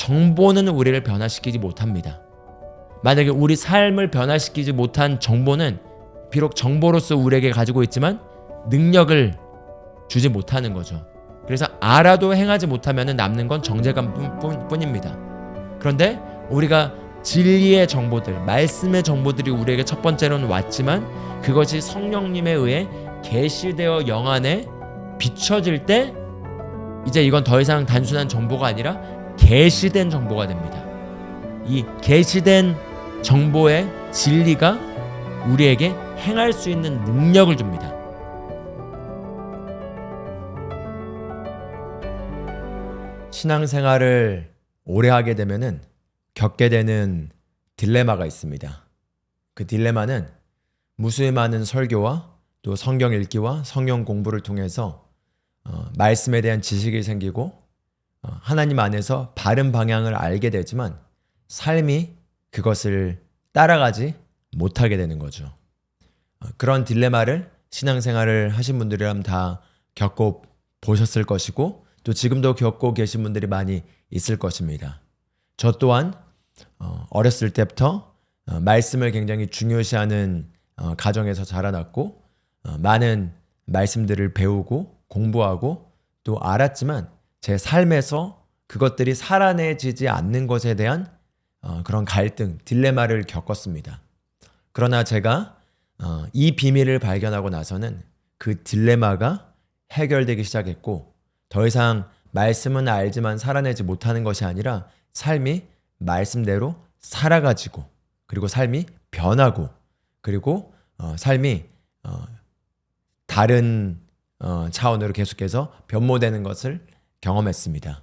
정보는 우리를 변화시키지 못합니다. 만약에 우리 삶을 변화시키지 못한 정보는 비록 정보로서 우리에게 가지고 있지만 능력을 주지 못하는 거죠. 그래서 알아도 행하지 못하면 남는 건 정죄감 뿐입니다. 그런데 우리가 진리의 정보들, 말씀의 정보들이 우리에게 첫 번째로는 왔지만 그것이 성령님에 의해 계시되어 영 안에 비춰질 때 이제 이건 더 이상 단순한 정보가 아니라 계시된 정보가 됩니다. 이 계시된 정보의 진리가 우리에게 행할 수 있는 능력을 줍니다. 신앙생활을 오래 하게 되면은 겪게 되는 딜레마가 있습니다. 그 딜레마는 무수히 많은 설교와 또 성경 읽기와 성경 공부를 통해서 말씀에 대한 지식이 생기고 하나님 안에서 바른 방향을 알게 되지만 삶이 그것을 따라가지 못하게 되는 거죠. 그런 딜레마를 신앙생활을 하신 분들이라면 다 겪어 보셨을 것이고 또 지금도 겪고 계신 분들이 많이 있을 것입니다. 저 또한 어렸을 때부터 말씀을 굉장히 중요시하는 가정에서 자라났고 많은 말씀들을 배우고 공부하고 또 알았지만 제 삶에서 그것들이 살아내지지 않는 것에 대한 그런 갈등, 딜레마를 겪었습니다. 그러나 제가 이 비밀을 발견하고 나서는 그 딜레마가 해결되기 시작했고 더 이상 말씀은 알지만 살아내지 못하는 것이 아니라 삶이 말씀대로 살아가지고 그리고 삶이 변하고 그리고 삶이 다른 차원으로 계속해서 변모되는 것을 경험했습니다.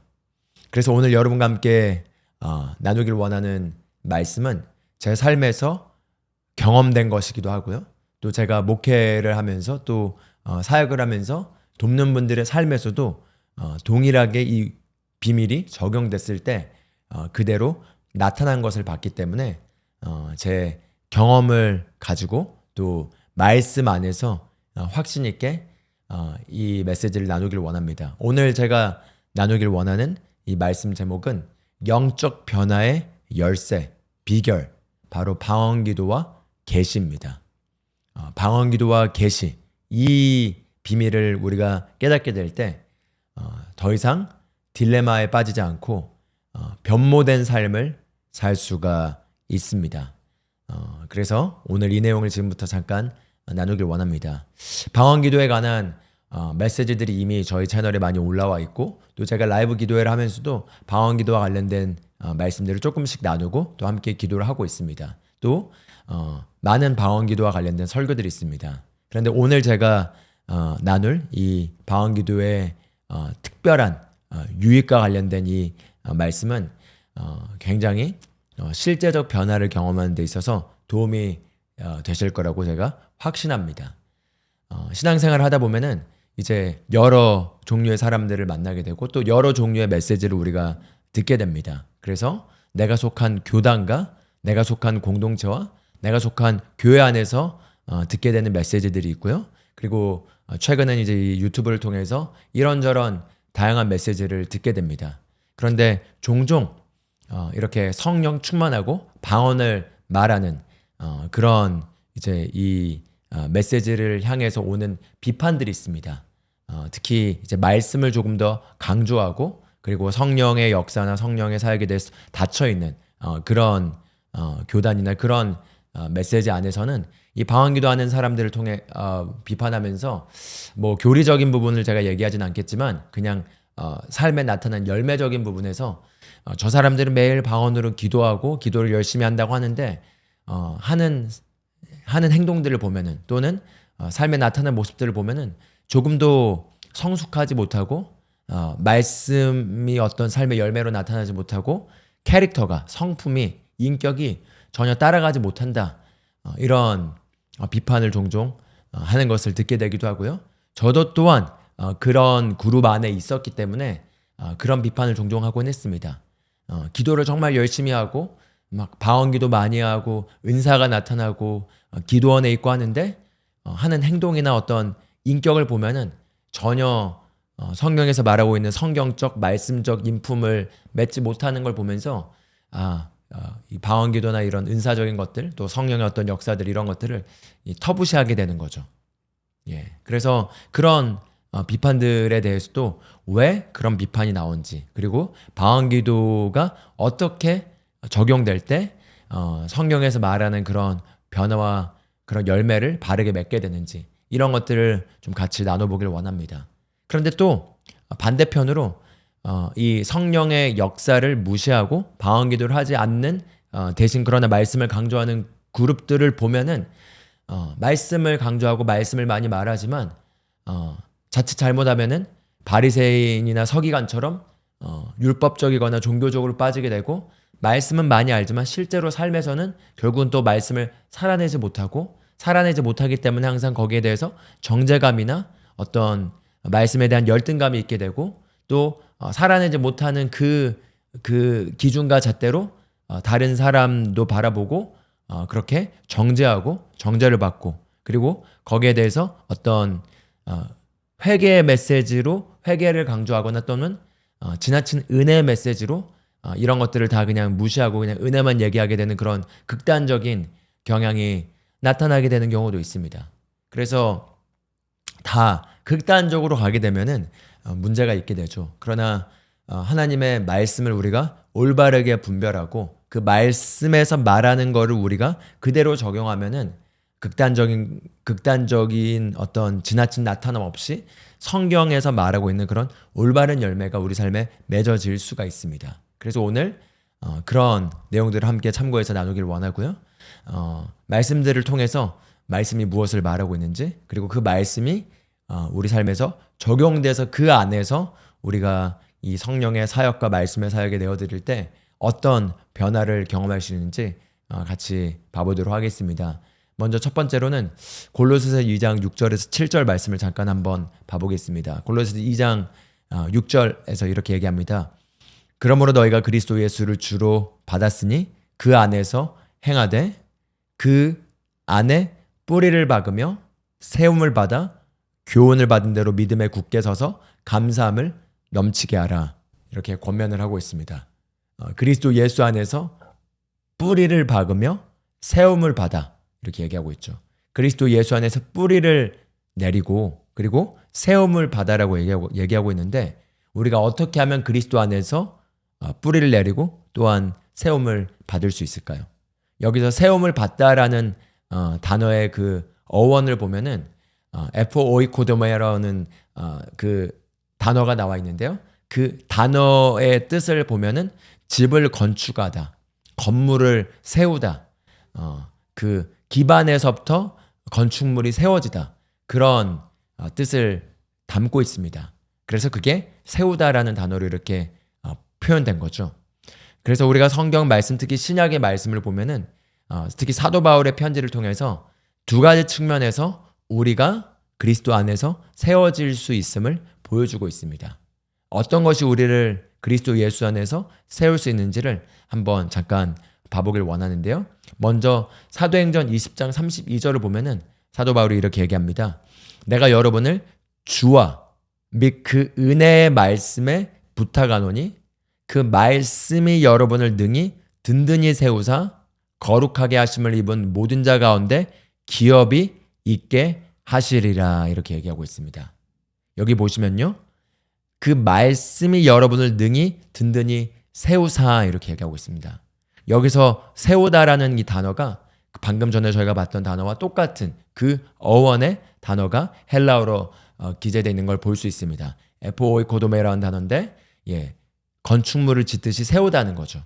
그래서 오늘 여러분과 함께 나누길 원하는 말씀은 제 삶에서 경험된 것이기도 하고요. 또 제가 목회를 하면서 또 사역을 하면서 돕는 분들의 삶에서도 동일하게 이 비밀이 적용됐을 때 그대로 나타난 것을 봤기 때문에 제 경험을 가지고 또 말씀 안에서 확신 있게 이 메시지를 나누길 원합니다. 오늘 제가 나누길 원하는 이 말씀 제목은 영적 변화의 열쇠, 비결, 바로 방언기도와 계시입니다. 방언기도와 계시, 이 비밀을 우리가 깨닫게 될 때 더 이상 딜레마에 빠지지 않고 변모된 삶을 살 수가 있습니다. 그래서 오늘 이 내용을 지금부터 잠깐 나누길 원합니다. 방언기도에 관한 메시지들이 이미 저희 채널에 많이 올라와 있고 또 제가 라이브 기도회를 하면서도 방언기도와 관련된 말씀들을 조금씩 나누고 또 함께 기도를 하고 있습니다. 또 많은 방언기도와 관련된 설교들이 있습니다. 그런데 오늘 제가 나눌 이 방언기도의 특별한 유익과 관련된 이 말씀은 굉장히 실제적 변화를 경험하는 데 있어서 도움이 되실 거라고 제가 확신합니다. 신앙생활을 하다 보면은 이제 여러 종류의 사람들을 만나게 되고 또 여러 종류의 메시지를 우리가 듣게 됩니다. 그래서 내가 속한 교단과 내가 속한 공동체와 내가 속한 교회 안에서 듣게 되는 메시지들이 있고요. 그리고 최근엔 이제 이 유튜브를 통해서 이런저런 다양한 메시지를 듣게 됩니다. 그런데 종종 이렇게 성령 충만하고 방언을 말하는 그런 이제 이 메시지를 향해서 오는 비판들이 있습니다. 특히 이제 말씀을 조금 더 강조하고 그리고 성령의 역사나 성령의 사역에 대해서 닫혀 있는 그런 교단이나 그런 메시지 안에서는 이 방언기도하는 사람들을 통해 비판하면서 뭐 교리적인 부분을 제가 얘기하진 않겠지만 그냥 삶에 나타난 열매적인 부분에서 저 사람들은 매일 방언으로 기도하고 기도를 열심히 한다고 하는데 하는 행동들을 보면은 또는 삶에 나타난 모습들을 보면은 조금도 성숙하지 못하고 말씀이 어떤 삶의 열매로 나타나지 못하고 캐릭터가 성품이 인격이 전혀 따라가지 못한다. 이런 비판을 종종 하는 것을 듣게 되기도 하고요. 저도 또한 그런 그룹 안에 있었기 때문에 그런 비판을 종종 하곤 했습니다. 기도를 정말 열심히 하고 막 방언기도 많이 하고 은사가 나타나고 기도원에 있고 하는데 하는 행동이나 어떤 인격을 보면은 전혀 성경에서 말하고 있는 성경적 말씀적 인품을 맺지 못하는 걸 보면서 이 방언기도나 이런 은사적인 것들, 또 성령의 어떤 역사들, 이런 것들을 터부시하게 되는 거죠. 예. 그래서 그런 비판들에 대해서도 왜 그런 비판이 나온지, 그리고 방언기도가 어떻게 적용될 때 성경에서 말하는 그런 변화와 그런 열매를 바르게 맺게 되는지, 이런 것들을 좀 같이 나눠보길 원합니다. 그런데 또 반대편으로 이 성령의 역사를 무시하고 방언기도를 하지 않는, 대신 그러나 말씀을 강조하는 그룹들을 보면은 말씀을 강조하고 말씀을 많이 말하지만 자칫 잘못하면은 바리새인이나 서기관처럼 율법적이거나 종교적으로 빠지게 되고, 말씀은 많이 알지만 실제로 삶에서는 결국은 또 말씀을 살아내지 못하기 때문에 항상 거기에 대해서 정죄감이나 어떤 말씀에 대한 열등감이 있게 되고, 또 살아내지 못하는 그 기준과 잣대로 다른 사람도 바라보고 그렇게 정죄하고 정죄를 받고, 그리고 거기에 대해서 어떤 회개의 메시지로 회개를 강조하거나, 또는 지나친 은혜의 메시지로 이런 것들을 다 그냥 무시하고 그냥 은혜만 얘기하게 되는 그런 극단적인 경향이 나타나게 되는 경우도 있습니다. 그래서 다 극단적으로 가게 되면은 문제가 있게 되죠. 그러나 하나님의 말씀을 우리가 올바르게 분별하고 그 말씀에서 말하는 거를 우리가 그대로 적용하면은 극단적인 어떤 지나친 나타남 없이 성경에서 말하고 있는 그런 올바른 열매가 우리 삶에 맺어질 수가 있습니다. 그래서 오늘 그런 내용들을 함께 참고해서 나누길 원하고요. 말씀들을 통해서 말씀이 무엇을 말하고 있는지, 그리고 그 말씀이 우리 삶에서 적용돼서 그 안에서 우리가 이 성령의 사역과 말씀의 사역에 내어드릴 때 어떤 변화를 경험할 수 있는지 같이 봐보도록 하겠습니다. 먼저 첫 번째로는 골로새서 2장 6절에서 7절 말씀을 잠깐 한번 봐보겠습니다. 골로새서 2장 6절에서 이렇게 얘기합니다. 그러므로 너희가 그리스도 예수를 주로 받았으니 그 안에서 행하되 그 안에 뿌리를 박으며 세움을 받아 교훈을 받은 대로 믿음에 굳게 서서 감사함을 넘치게 하라. 이렇게 권면을 하고 있습니다. 그리스도 예수 안에서 뿌리를 박으며 세움을 받아, 이렇게 얘기하고 있죠. 그리스도 예수 안에서 뿌리를 내리고 그리고 세움을 받아라고 얘기하고 있는데, 우리가 어떻게 하면 그리스도 안에서 뿌리를 내리고 또한 세움을 받을 수 있을까요? 여기서 세움을 받다라는 단어의 그 어원을 보면은 에포오이코도메라는 그 단어가 나와 있는데요. 그 단어의 뜻을 보면은 집을 건축하다, 건물을 세우다, 그 기반에서부터 건축물이 세워지다, 그런 뜻을 담고 있습니다. 그래서 그게 세우다라는 단어로 이렇게 표현된 거죠. 그래서 우리가 성경 말씀, 특히 신약의 말씀을 보면은 특히 사도 바울의 편지를 통해서 두 가지 측면에서 우리가 그리스도 안에서 세워질 수 있음을 보여주고 있습니다. 어떤 것이 우리를 그리스도 예수 안에서 세울 수 있는지를 한번 잠깐 봐보길 원하는데요. 먼저 사도행전 20장 32절을 보면은 사도 바울이 이렇게 얘기합니다. 내가 여러분을 주와 및 그 은혜의 말씀에 부탁하노니 그 말씀이 여러분을 능히 든든히 세우사 거룩하게 하심을 입은 모든 자 가운데 기업이 있게 하시리라. 이렇게 얘기하고 있습니다. 여기 보시면요, 그 말씀이 여러분을 능히 든든히 세우사, 이렇게 얘기하고 있습니다. 여기서 세우다라는 이 단어가 방금 전에 저희가 봤던 단어와 똑같은 그 어원의 단어가 헬라어로 기재되어 있는 걸 볼 수 있습니다. 에포오이코도메라는 단어인데, 건축물을 짓듯이 세우다는 거죠.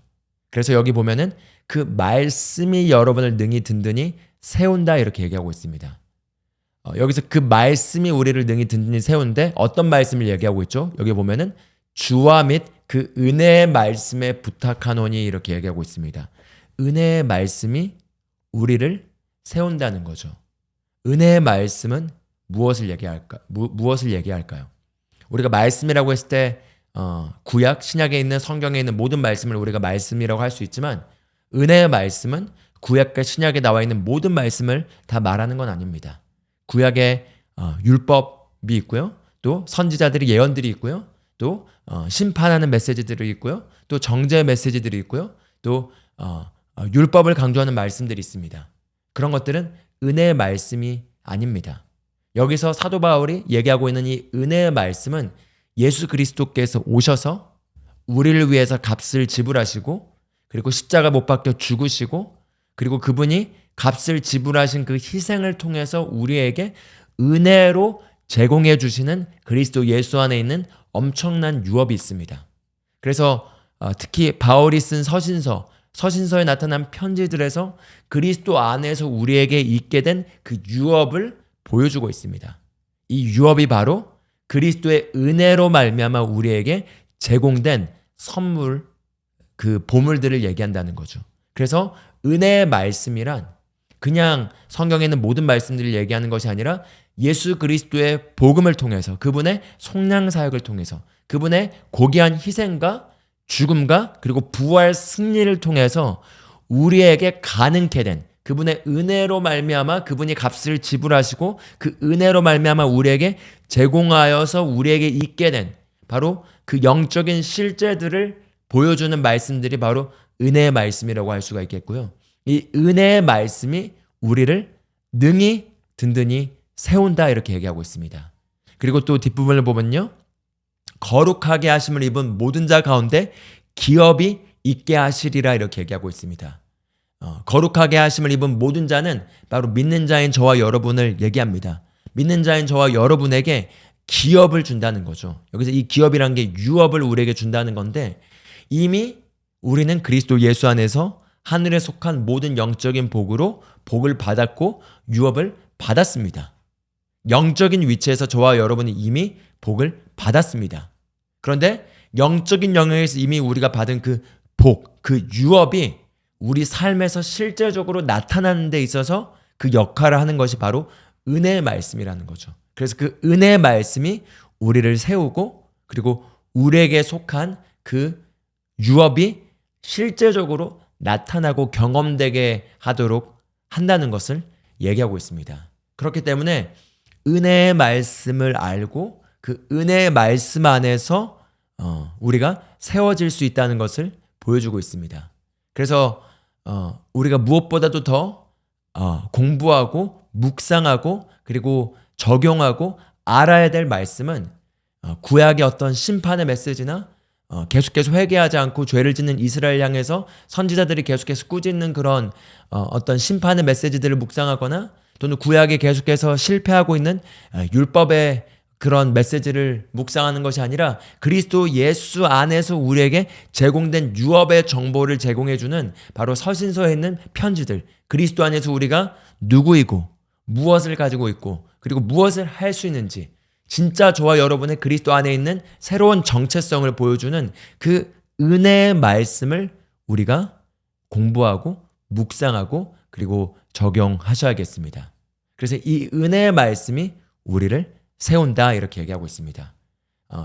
그래서 여기 보면은 그 말씀이 여러분을 능히 든든히 세운다, 이렇게 얘기하고 있습니다. 여기서 그 말씀이 우리를 능히 든든히 세운데 어떤 말씀을 얘기하고 있죠? 여기 보면은 주와 및 그 은혜의 말씀에 부탁하노니, 이렇게 얘기하고 있습니다. 은혜의 말씀이 우리를 세운다는 거죠. 은혜의 말씀은 무엇을 얘기할까요? 우리가 말씀이라고 했을 때 구약, 신약에 있는 성경에 있는 모든 말씀을 우리가 말씀이라고 할 수 있지만, 은혜의 말씀은 구약과 신약에 나와 있는 모든 말씀을 다 말하는 건 아닙니다. 구약에 율법이 있고요. 또 선지자들의 예언들이 있고요. 또 심판하는 메시지들이 있고요. 또 정죄의 메시지들이 있고요. 또 율법을 강조하는 말씀들이 있습니다. 그런 것들은 은혜의 말씀이 아닙니다. 여기서 사도 바울이 얘기하고 있는 이 은혜의 말씀은 예수 그리스도께서 오셔서 우리를 위해서 값을 지불하시고 그리고 십자가 못 박혀 죽으시고 그리고 그분이 값을 지불하신 그 희생을 통해서 우리에게 은혜로 제공해 주시는 그리스도 예수 안에 있는 엄청난 유업이 있습니다. 그래서 특히 바울이 쓴 서신서에 나타난 편지들에서 그리스도 안에서 우리에게 있게 된 그 유업을 보여주고 있습니다. 이 유업이 바로 그리스도의 은혜로 말미암아 우리에게 제공된 선물, 그 보물들을 얘기한다는 거죠. 그래서 은혜의 말씀이란 그냥 성경에 있는 모든 말씀들을 얘기하는 것이 아니라 예수 그리스도의 복음을 통해서 그분의 속량 사역을 통해서 그분의 고귀한 희생과 죽음과 그리고 부활 승리를 통해서 우리에게 가능케 된 그분의 은혜로 말미암아 그분이 값을 지불하시고 그 은혜로 말미암아 우리에게 제공하여서 우리에게 있게 된 바로 그 영적인 실제들을 보여주는 말씀들이 바로 은혜의 말씀이라고 할 수가 있겠고요. 이 은혜의 말씀이 우리를 능히 든든히 세운다 이렇게 얘기하고 있습니다. 그리고 또 뒷부분을 보면요. 거룩하게 하심을 입은 모든 자 가운데 기업이 있게 하시리라 이렇게 얘기하고 있습니다. 거룩하게 하심을 입은 모든 자는 바로 믿는 자인 저와 여러분을 얘기합니다. 믿는 자인 저와 여러분에게 기업을 준다는 거죠. 여기서 이 기업이란 게 유업을 우리에게 준다는 건데 이미 우리는 그리스도 예수 안에서 하늘에 속한 모든 영적인 복으로 복을 받았고 유업을 받았습니다. 영적인 위치에서 저와 여러분이 이미 복을 받았습니다. 그런데 영적인 영역에서 이미 우리가 받은 그 복, 그 유업이 우리 삶에서 실제적으로 나타나는 데 있어서 그 역할을 하는 것이 바로 은혜의 말씀이라는 거죠. 그래서 그 은혜의 말씀이 우리를 세우고 그리고 우리에게 속한 그 유업이 실제적으로 나타나고 경험되게 하도록 한다는 것을 얘기하고 있습니다. 그렇기 때문에 은혜의 말씀을 알고 그 은혜의 말씀 안에서 우리가 세워질 수 있다는 것을 보여주고 있습니다. 그래서 우리가 무엇보다도 더 공부하고 묵상하고 그리고 적용하고 알아야 될 말씀은 구약의 어떤 심판의 메시지나 계속해서 회개하지 않고 죄를 짓는 이스라엘 향해서 선지자들이 계속해서 꾸짖는 그런 어떤 심판의 메시지들을 묵상하거나 또는 구약에 계속해서 실패하고 있는 율법의 그런 메시지를 묵상하는 것이 아니라 그리스도 예수 안에서 우리에게 제공된 유업의 정보를 제공해주는 바로 서신서에 있는 편지들, 그리스도 안에서 우리가 누구이고 무엇을 가지고 있고 그리고 무엇을 할 수 있는지 진짜 저와 여러분의 그리스도 안에 있는 새로운 정체성을 보여주는 그 은혜의 말씀을 우리가 공부하고 묵상하고 그리고 적용하셔야겠습니다. 그래서 이 은혜의 말씀이 우리를 세운다 이렇게 얘기하고 있습니다.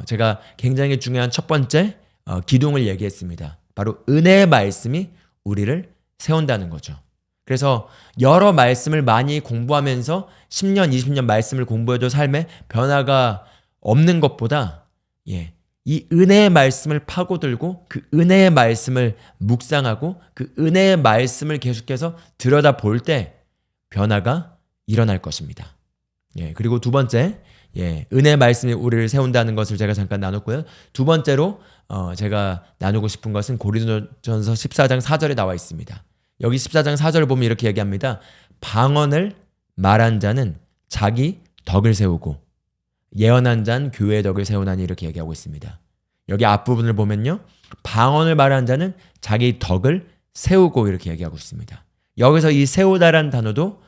제가 굉장히 중요한 첫 번째 기둥을 얘기했습니다. 바로 은혜의 말씀이 우리를 세운다는 거죠. 그래서 여러 말씀을 많이 공부하면서 10년, 20년 말씀을 공부해도 삶에 변화가 없는 것보다 이 은혜의 말씀을 파고들고 그 은혜의 말씀을 묵상하고 그 은혜의 말씀을 계속해서 들여다볼 때 변화가 일어날 것입니다. 그리고 두 번째, 은혜의 말씀이 우리를 세운다는 것을 제가 잠깐 나눴고요. 두 번째로 제가 나누고 싶은 것은 고린도전서 14장 4절에 나와 있습니다. 여기 14장 4절을 보면 이렇게 얘기합니다. 방언을 말한 자는 자기 덕을 세우고 예언한 자는 교회의 덕을 세우나니 이렇게 얘기하고 있습니다. 여기 앞부분을 보면요. 방언을 말한 자는 자기 덕을 세우고 이렇게 얘기하고 있습니다. 여기서 이 세우다라는 단어도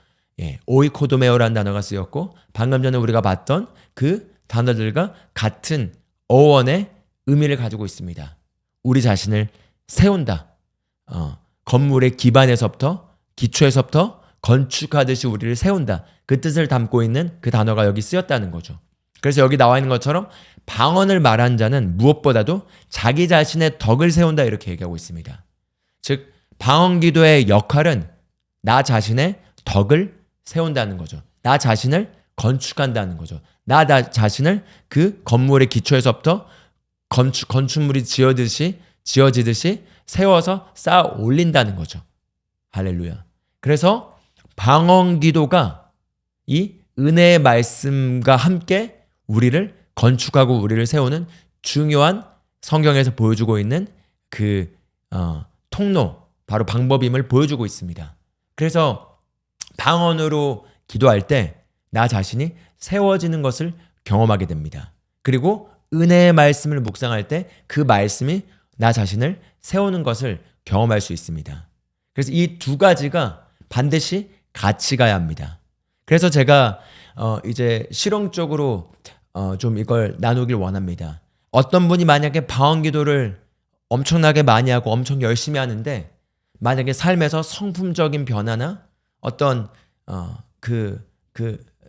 오이코도메오라는 단어가 쓰였고 방금 전에 우리가 봤던 그 단어들과 같은 어원의 의미를 가지고 있습니다. 우리 자신을 세운다. 건물의 기반에서부터 기초에서부터 건축하듯이 우리를 세운다. 그 뜻을 담고 있는 그 단어가 여기 쓰였다는 거죠. 그래서 여기 나와 있는 것처럼 방언을 말한 자는 무엇보다도 자기 자신의 덕을 세운다 이렇게 얘기하고 있습니다. 즉 방언 기도의 역할은 나 자신의 덕을 세운다는 거죠. 나 자신을 건축한다는 거죠. 나 자신을 그 건물의 기초에서부터 건축물이 지어지듯이 세워서 쌓아 올린다는 거죠. 할렐루야. 그래서 방언 기도가 이 은혜의 말씀과 함께 우리를 건축하고 우리를 세우는 중요한 성경에서 보여주고 있는 그 통로, 바로 방법임을 보여주고 있습니다. 그래서 방언으로 기도할 때 나 자신이 세워지는 것을 경험하게 됩니다. 그리고 은혜의 말씀을 묵상할 때 그 말씀이 나 자신을 세우는 것을 경험할 수 있습니다. 그래서 이 두 가지가 반드시 같이 가야 합니다. 그래서 제가 이제 실용적으로 좀 이걸 나누길 원합니다. 어떤 분이 만약에 방언 기도를 엄청나게 많이 하고 엄청 열심히 하는데 만약에 삶에서 성품적인 변화나 어떤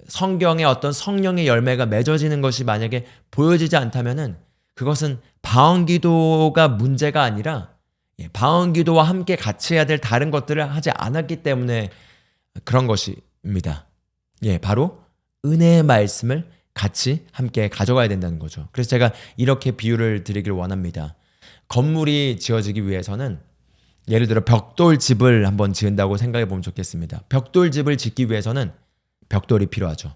성경의 어떤 성령의 열매가 맺어지는 것이 만약에 보여지지 않다면은 그것은 방언 기도가 문제가 아니라 방언 기도와 함께 같이 해야 될 다른 것들을 하지 않았기 때문에 그런 것입니다. 바로 은혜의 말씀을 같이 함께 가져가야 된다는 거죠. 그래서 제가 이렇게 비유를 드리길 원합니다. 건물이 지어지기 위해서는 예를 들어 벽돌집을 한번 지은다고 생각해 보면 좋겠습니다. 벽돌집을 짓기 위해서는 벽돌이 필요하죠.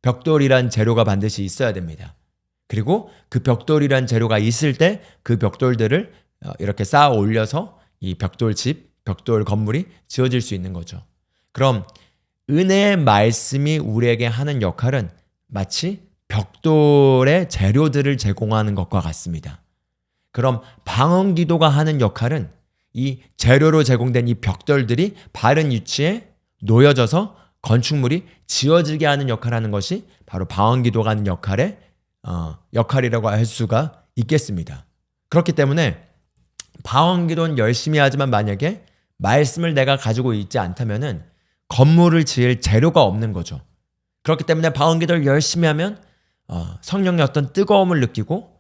벽돌이란 재료가 반드시 있어야 됩니다. 그리고 그 벽돌이란 재료가 있을 때 그 벽돌들을 이렇게 쌓아 올려서 이 벽돌집, 벽돌 건물이 지어질 수 있는 거죠. 그럼 은혜의 말씀이 우리에게 하는 역할은 마치 벽돌의 재료들을 제공하는 것과 같습니다. 그럼 방언 기도가 하는 역할은 이 재료로 제공된 이 벽돌들이 바른 위치에 놓여져서 건축물이 지어지게 하는 역할을 하는 것이 바로 방언 기도가 하는 역할이라고 할 수가 있겠습니다. 그렇기 때문에 방언 기도는 열심히 하지만 만약에 말씀을 내가 가지고 있지 않다면은 건물을 지을 재료가 없는 거죠. 그렇기 때문에 방언 기도를 열심히 하면 성령의 어떤 뜨거움을 느끼고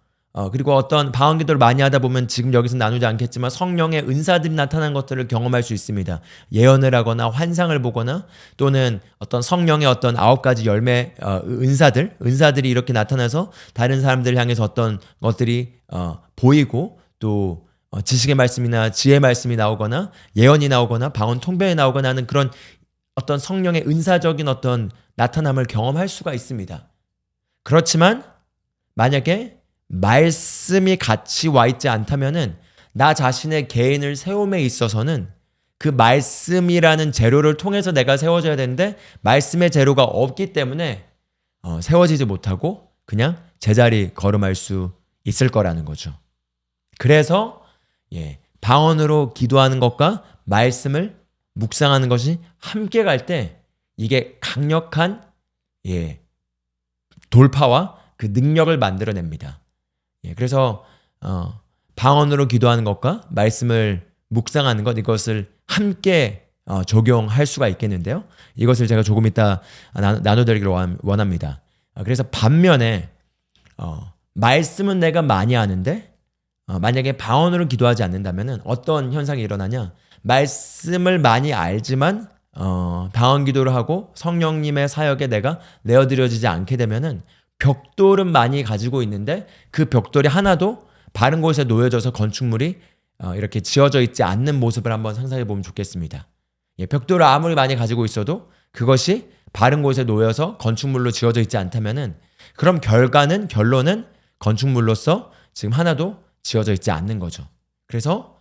그리고 어떤 방언 기도를 많이 하다 보면 지금 여기서 나누지 않겠지만 성령의 은사들이 나타난 것들을 경험할 수 있습니다. 예언을 하거나 환상을 보거나 또는 어떤 성령의 어떤 9가지 열매 은사들이 이렇게 나타나서 다른 사람들을 향해서 어떤 것들이 보이고 또 지식의 말씀이나 지혜의 말씀이 나오거나 예언이 나오거나 방언 통변이 나오거나 하는 그런 어떤 성령의 은사적인 어떤 나타남을 경험할 수가 있습니다. 그렇지만 만약에 말씀이 같이 와 있지 않다면은 나 자신의 개인을 세움에 있어서는 그 말씀이라는 재료를 통해서 내가 세워져야 되는데 말씀의 재료가 없기 때문에 세워지지 못하고 그냥 제자리 걸음할 수 있을 거라는 거죠. 그래서 방언으로 기도하는 것과 말씀을 묵상하는 것이 함께 갈 때 이게 강력한 돌파와 그 능력을 만들어냅니다. 그래서 방언으로 기도하는 것과 말씀을 묵상하는 것 이것을 함께 적용할 수가 있겠는데요. 이것을 제가 조금 이따 나눠드리기를 원합니다. 그래서 반면에 말씀은 내가 많이 아는데 만약에 방언으로 기도하지 않는다면 어떤 현상이 일어나냐. 말씀을 많이 알지만 방언 기도를 하고 성령님의 사역에 내가 내어드려지지 않게 되면은 벽돌은 많이 가지고 있는데 그 벽돌이 하나도 바른 곳에 놓여져서 건축물이 이렇게 지어져 있지 않는 모습을 한번 상상해 보면 좋겠습니다. 벽돌을 아무리 많이 가지고 있어도 그것이 바른 곳에 놓여서 건축물로 지어져 있지 않다면은 그럼 결론은 건축물로서 지금 하나도 지어져 있지 않는 거죠. 그래서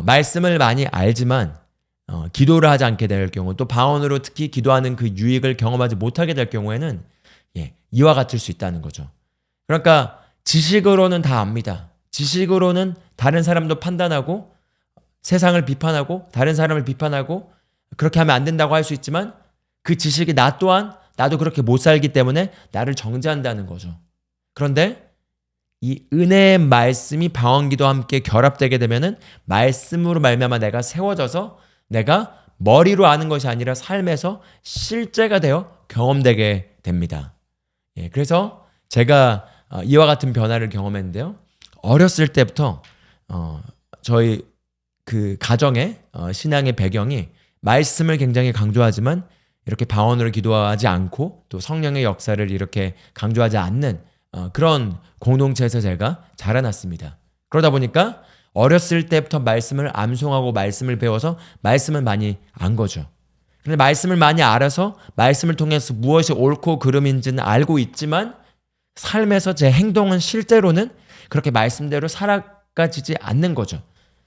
말씀을 많이 알지만 기도를 하지 않게 될 경우 또 방언으로 특히 기도하는 그 유익을 경험하지 못하게 될 경우에는 이와 같을 수 있다는 거죠. 그러니까 지식으로는 다 압니다. 지식으로는 다른 사람도 판단하고 세상을 비판하고 다른 사람을 비판하고 그렇게 하면 안 된다고 할 수 있지만 그 지식이 나 또한 나도 그렇게 못 살기 때문에 나를 정죄한다는 거죠. 그런데 이 은혜의 말씀이 방언 기도와 함께 결합되게 되면은 말씀으로 말미암아 내가 세워져서 내가 머리로 아는 것이 아니라 삶에서 실제가 되어 경험되게 됩니다. 그래서 제가 이와 같은 변화를 경험했는데요. 어렸을 때부터 저희 그 가정의 신앙의 배경이 말씀을 굉장히 강조하지만 이렇게 방언으로 기도하지 않고 또 성령의 역사를 이렇게 강조하지 않는 그런 공동체에서 제가 자라났습니다. 그러다 보니까 어렸을 때부터 말씀을 암송하고 말씀을 배워서 말씀을 많이 안 거죠. 근데 말씀을 많이 알아서 말씀을 통해서 무엇이 옳고 그름인지는 알고 있지만 삶에서 제 행동은 실제로는 그렇게 말씀대로 살아가지지 않는 거죠.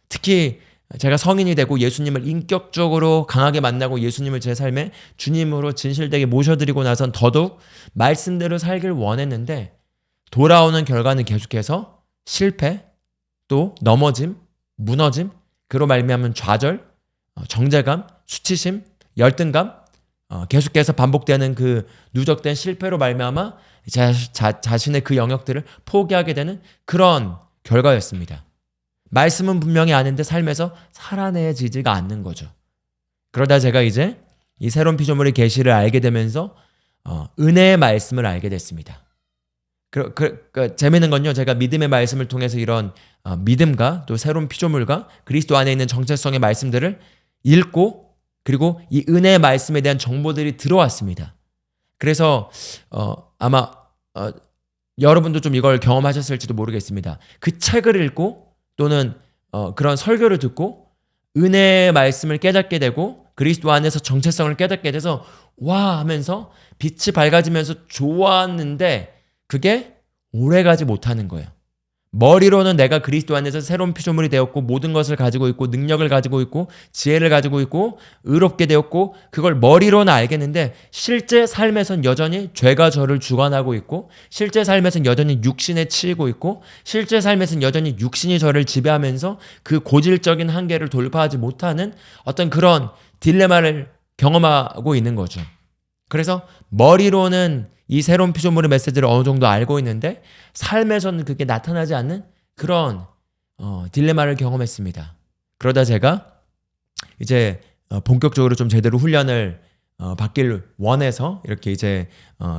특히 제가 성인이 되고 예수님을 인격적으로 강하게 만나고 예수님을 제 삶에 주님으로 진실되게 모셔드리고 나선 더더욱 말씀대로 살길 원했는데 돌아오는 결과는 계속해서 실패, 또 넘어짐, 무너짐, 그로 말미암은 좌절, 정죄감, 수치심, 열등감, 계속해서 반복되는 그 누적된 실패로 말미암아 자신의 그 영역들을 포기하게 되는 그런 결과였습니다. 말씀은 분명히 아는데 삶에서 살아내지지가 않는 거죠. 그러다 제가 이제 이 새로운 피조물의 계시를 알게 되면서 은혜의 말씀을 알게 됐습니다. 재미있는 건요, 제가 믿음의 말씀을 통해서 이런 믿음과 또 새로운 피조물과 그리스도 안에 있는 정체성의 말씀들을 읽고 그리고 이 은혜의 말씀에 대한 정보들이 들어왔습니다. 그래서 아마 여러분도 좀 이걸 경험하셨을지도 모르겠습니다. 그 책을 읽고 또는 그런 설교를 듣고 은혜의 말씀을 깨닫게 되고 그리스도 안에서 정체성을 깨닫게 돼서 와 하면서 빛이 밝아지면서 좋았는데 그게 오래가지 못하는 거예요. 머리로는 내가 그리스도 안에서 새로운 피조물이 되었고 모든 것을 가지고 있고 능력을 가지고 있고 지혜를 가지고 있고 의롭게 되었고 그걸 머리로는 알겠는데 실제 삶에선 여전히 죄가 저를 주관하고 있고 실제 삶에선 여전히 육신에 치이고 있고 실제 삶에선 여전히 육신이 저를 지배하면서 그 고질적인 한계를 돌파하지 못하는 어떤 그런 딜레마를 경험하고 있는 거죠. 그래서 머리로는 이 새로운 피조물의 메시지를 어느 정도 알고 있는데 삶에서는 그게 나타나지 않는 그런 딜레마를 경험했습니다. 그러다 제가 이제 본격적으로 좀 제대로 훈련을 받길 원해서 이렇게 이제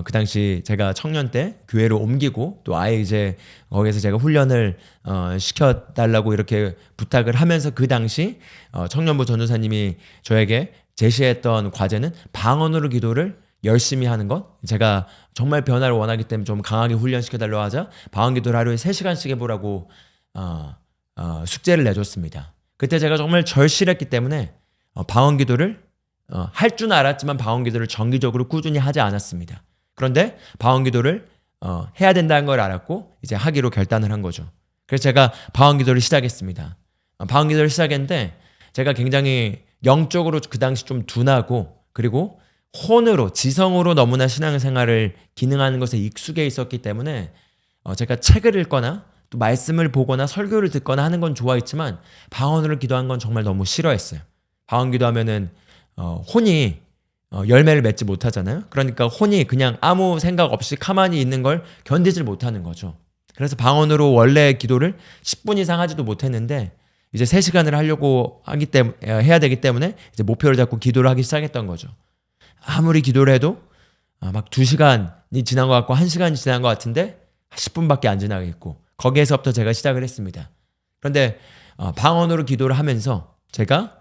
그 당시 제가 청년 때 교회로 옮기고 또 아예 이제 거기서 제가 훈련을 시켜달라고 이렇게 부탁을 하면서 그 당시 청년부 전도사님이 저에게 제시했던 과제는 방언으로 기도를 열심히 하는 것. 제가 정말 변화를 원하기 때문에 좀 강하게 훈련시켜달라고 하자 방언 기도를 하루에 3시간씩 해보라고 숙제를 내줬습니다. 그때 제가 정말 절실했기 때문에 방언 기도를 할 줄 알았지만 방언 기도를 정기적으로 꾸준히 하지 않았습니다. 그런데 방언 기도를 해야 된다는 걸 알았고 이제 하기로 결단을 한 거죠. 그래서 제가 방언 기도를 시작했습니다. 방언 기도를 시작했는데 제가 굉장히 영적으로 그 당시 좀 둔하고 그리고 혼으로 지성으로 너무나 신앙생활을 기능하는 것에 익숙해 있었기 때문에 제가 책을 읽거나 또 말씀을 보거나 설교를 듣거나 하는 건 좋아했지만 방언으로 기도한 건 정말 너무 싫어했어요. 방언 기도하면은 혼이 열매를 맺지 못하잖아요. 그러니까 혼이 그냥 아무 생각 없이 가만히 있는 걸 견디질 못하는 거죠. 그래서 방언으로 원래 기도를 10분 이상 하지도 못했는데 이제 3시간을 하려고 해야 되기 때문에 이제 목표를 잡고 기도를 하기 시작했던 거죠. 아무리 기도를 해도 막 2시간이 지난 것 같고 1시간이 지난 것 같은데 10분밖에 안 지나겠고 거기에서부터 제가 시작을 했습니다. 그런데 방언으로 기도를 하면서 제가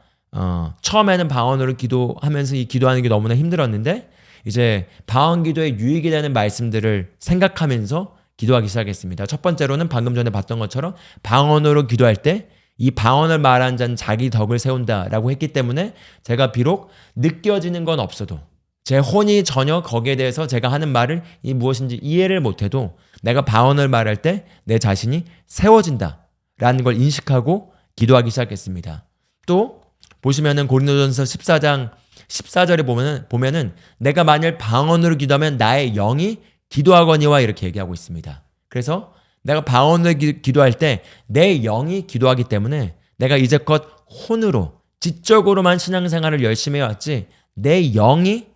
처음에는 방언으로 기도하면서 이 기도하는 게 너무나 힘들었는데 이제 방언 기도에 유익이 되는 말씀들을 생각하면서 기도하기 시작했습니다. 첫 번째로는 방금 전에 봤던 것처럼 방언으로 기도할 때 이 방언을 말한 자는 자기 덕을 세운다라고 했기 때문에 제가 비록 느껴지는 건 없어도 제 혼이 전혀 거기에 대해서 제가 하는 말을 이 무엇인지 이해를 못해도 내가 방언을 말할 때 내 자신이 세워진다라는 걸 인식하고 기도하기 시작했습니다. 또 보시면은 고린도전서 14장 14절에 보면은 내가 만일 방언으로 기도하면 나의 영이 기도하거니와 이렇게 얘기하고 있습니다. 그래서 내가 방언으로 기도할 때 내 영이 기도하기 때문에 내가 이제껏 혼으로 지적으로만 신앙생활을 열심히 해왔지 내 영이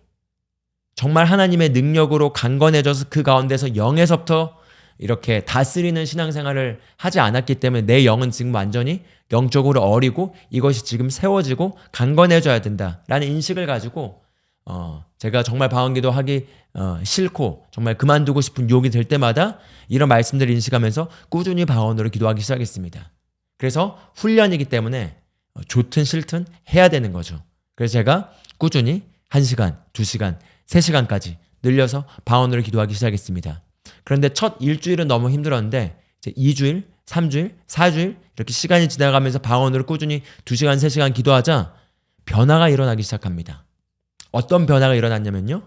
정말 하나님의 능력으로 강건해져서 그 가운데서 영에서부터 이렇게 다스리는 신앙생활을 하지 않았기 때문에 내 영은 지금 완전히 영적으로 어리고 이것이 지금 세워지고 강건해져야 된다라는 인식을 가지고 제가 정말 방언기도 하기 싫고 정말 그만두고 싶은 유혹이 될 때마다 이런 말씀들을 인식하면서 꾸준히 방언으로 기도하기 시작했습니다. 그래서 훈련이기 때문에 좋든 싫든 해야 되는 거죠. 그래서 제가 꾸준히 1시간, 2시간, 3시간까지 늘려서 방언으로 기도하기 시작했습니다. 그런데 첫 일주일은 너무 힘들었는데 이제 2주일, 3주일, 4주일 이렇게 시간이 지나가면서 방언으로 꾸준히 2시간, 3시간 기도하자 변화가 일어나기 시작합니다. 어떤 변화가 일어났냐면요.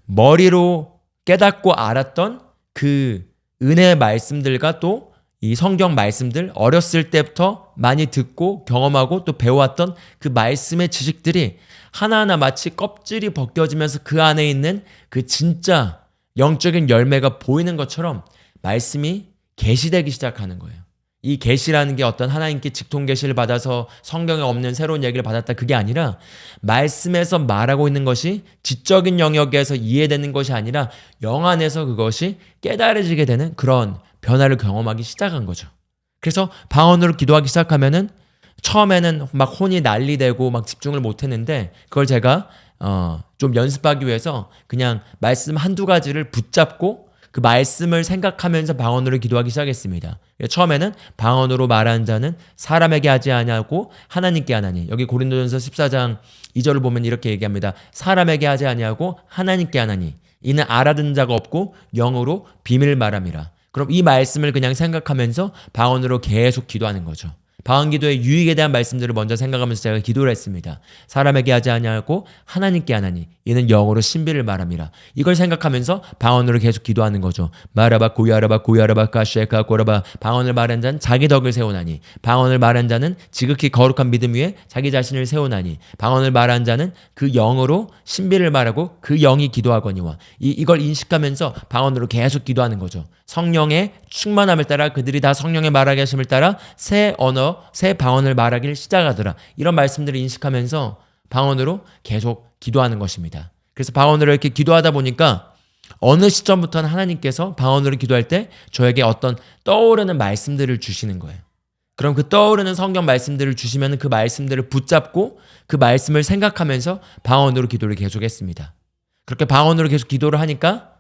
머리로 깨닫고 알았던 그 은혜의 말씀들과 또 이 성경 말씀들, 어렸을 때부터 많이 듣고 경험하고 또 배워왔던 그 말씀의 지식들이 하나하나 마치 껍질이 벗겨지면서 그 안에 있는 그 진짜 영적인 열매가 보이는 것처럼 말씀이 계시되기 시작하는 거예요. 이 계시라는 게 어떤 하나님께 직통 계시를 받아서 성경에 없는 새로운 얘기를 받았다, 그게 아니라 말씀에서 말하고 있는 것이 지적인 영역에서 이해되는 것이 아니라 영 안에서 그것이 깨달아지게 되는 그런 변화를 경험하기 시작한 거죠. 그래서 방언으로 기도하기 시작하면은 처음에는 막 혼이 난리되고 막 집중을 못 했는데 그걸 제가 좀 연습하기 위해서 그냥 말씀 한두 가지를 붙잡고 그 말씀을 생각하면서 방언으로 기도하기 시작했습니다. 처음에는 방언으로 말하는 자는 사람에게 하지 아니하고 하나님께 하나니. 여기 고린도전서 14장 2절을 보면 이렇게 얘기합니다. 사람에게 하지 아니하고 하나님께 하나니. 이는 알아듣는 자가 없고 영으로 비밀 말함이라. 그럼 이 말씀을 그냥 생각하면서 방언으로 계속 기도하는 거죠. 방언 기도의 유익에 대한 말씀들을 먼저 생각하면서 제가 기도를 했습니다. 사람에게 하지 아니하고 하나님께 하나니 이는 영어로 신비를 말함이라. 이걸 생각하면서 방언으로 계속 기도하는 거죠. 마라바 고야라바 고야라바 까쉐카 고라바. 방언을 말한 자는 자기 덕을 세우나니. 방언을 말한 자는 지극히 거룩한 믿음 위에 자기 자신을 세우나니. 방언을 말한 자는 그 영어로 신비를 말하고 그 영이 기도하거니와. 이걸 인식하면서 방언으로 계속 기도하는 거죠. 성령의 충만함을 따라 그들이 다 성령의 말하게 하심을 따라 새 언어, 새 방언을 말하기를 시작하더라. 이런 말씀들을 인식하면서 방언으로 계속 기도하는 것입니다. 그래서 방언으로 이렇게 기도하다 보니까 어느 시점부터는 하나님께서 방언으로 기도할 때 저에게 어떤 떠오르는 말씀들을 주시는 거예요. 그럼 그 떠오르는 성경 말씀들을 주시면 그 말씀들을 붙잡고 그 말씀을 생각하면서 방언으로 기도를 계속했습니다. 그렇게 방언으로 계속 기도를 하니까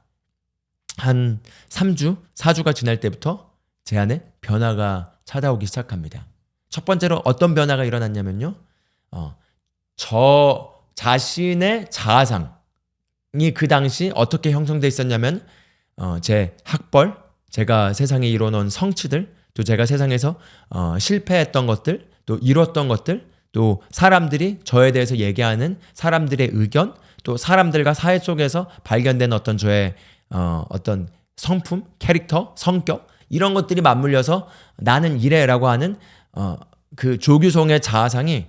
한 3주, 4주가 지날 때부터 제 안에 변화가 찾아오기 시작합니다. 첫 번째로 어떤 변화가 일어났냐면요. 저 자신의 자아상이 그 당시 어떻게 형성되어 있었냐면 제 학벌, 제가 세상에 이뤄놓은 성취들, 또 제가 세상에서 실패했던 것들, 또 이뤘던 것들, 또 사람들이 저에 대해서 얘기하는 사람들의 의견, 또 사람들과 사회 속에서 발견된 어떤 저의 어떤 성품, 캐릭터, 성격 이런 것들이 맞물려서 나는 이래라고 하는 그 조규성의 자아상이